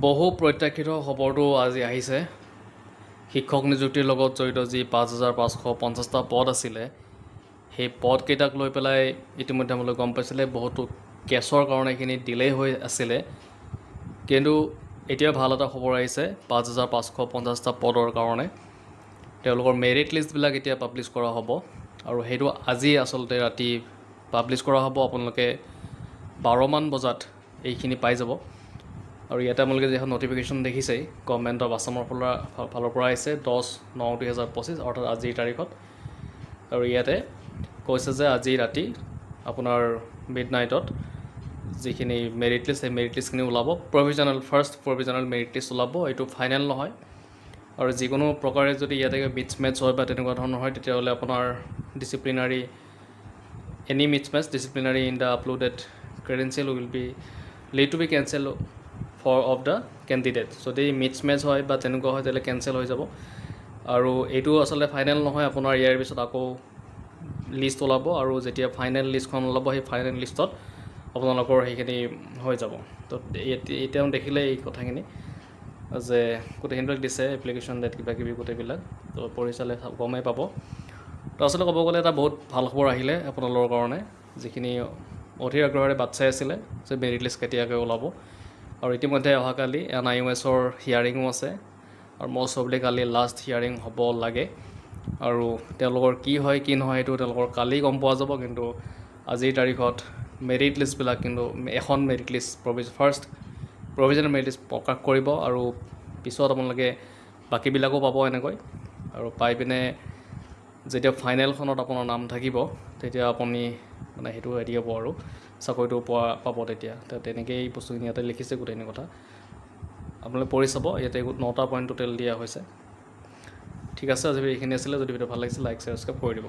বহু প্ৰত্যাশিত খবৰটো আজি আহিছে। শিক্ষক নিযুক্তিৰ লগত জড়িত যি ৫,৫৫০টা পদ আছিলে, সেই পদকেইটাক লৈ পেলাই ইতিমধ্যে আমালোকে গম পাইছিলে বহুতো কেছৰ কাৰণে এইখিনি ডিলে হৈ আছিলে। কিন্তু এতিয়া ভাল এটা খবৰ আহিছে, ৫,৫৫০টা পদৰ কাৰণে তেওঁলোকৰ মেৰিট লিষ্টবিলাক এতিয়া পাব্লিছ কৰা হ'ব আৰু সেইটো আজি আচলতে ৰাতি পাব্লিছ কৰা হ'ব। আপোনালোকে ১২মান বজাত এইখিনি পাই যাব। আৰু ইয়াতে আপোনালোকে যিখন নটিফিকেশ্যন দেখিছেই, গভৰ্ণমেণ্ট অফ আছামৰ ফালৰ পৰা আহিছে ১০/৯/২০২৫ অৰ্থাৎ আজিৰ তাৰিখত। আৰু ইয়াতে কৈছে যে আজি ৰাতি আপোনাৰ মিডনাইটত যিখিনি মেৰিট লিষ্ট, সেই মেৰিট লিষ্টখিনি ওলাব। ফাৰ্ষ্ট প্ৰভিজনেল মেৰিট লিষ্ট ওলাব, এইটো ফাইনেল নহয়। আৰু যিকোনো প্ৰকাৰে যদি ইয়াতে মিছমেটছ হয় বা তেনেকুৱা ধৰণৰ হয়, তেতিয়াহ'লে আপোনাৰ any mismatches disciplinary in the uploaded credential will be lead to be cancel of the candidate. যদি মিছমেটছ হয় বা তেনেকুৱা হয়, তেতিয়াহ'লে কেঞ্চেল হৈ যাব। আৰু এইটো আচলতে ফাইনেল নহয়, আপোনাৰ ইয়াৰ পিছত আকৌ লিষ্ট ওলাব আৰু যেতিয়া ফাইনেল লিষ্টখন ওলাব, সেই ফাইনেল লিষ্টত আপোনালোকৰ সেইখিনি হৈ যাব। তো এতিয়া দেখিলে এই কথাখিনি যে গোটেইখিনিবিলাক দিছে, এপ্লিকেশ্যন ডেট কিবাকিবি গোটেইবিলাক, তো পঢ়ি চালে গমেই পাব। তো আচলতে ক'ব গ'লে এটা বহুত ভাল খবৰ আহিলে আপোনালোকৰ কাৰণে, যিখিনি অধীৰ আগ্ৰহেৰে বাট চাই আছিলে যে মেৰিট লিষ্ট কেতিয়াকৈ ওলাব। আৰু ইতিমধ্যে অহাকালি NIOSৰ হিয়াৰিঙো আছে আৰু মষ্ট প্ৰবেবলি কালি লাষ্ট হিয়াৰিং হ'ব লাগে। আৰু তেওঁলোকৰ কি হয় কি নহয় সেইটো তেওঁলোকৰ কালি গম পোৱা যাব। কিন্তু আজিৰ তাৰিখত মেৰিট লিষ্টবিলাক কিন্তু এখন merit list first provisional merit list প্ৰকাশ কৰিব আৰু পিছত আপোনালোকে বাকীবিলাকো পাব এনেকৈ। আৰু পাই পিনে যেতিয়া ফাইনেলখনত আপোনাৰ নাম থাকিব, তেতিয়া আপুনি মানে সেইটো হেৰি হ'ব আৰু চাকৰিটো পাব তেতিয়া। তেনেকেই বস্তুখিনি ইয়াতে লিখিছে গোটেইখিনি কথা, আপোনালোকে পঢ়ি চাব। ইয়াতে 9টা পইণ্ট টোটেল দিয়া হৈছে। ঠিক আছে, আজি এইখিনি আছিলে। যদি ভিডিঅ' ভাল লাগিছে লাইক, শ্বেয়াৰ, ছাবস্ক্ৰাইব কৰি দিব।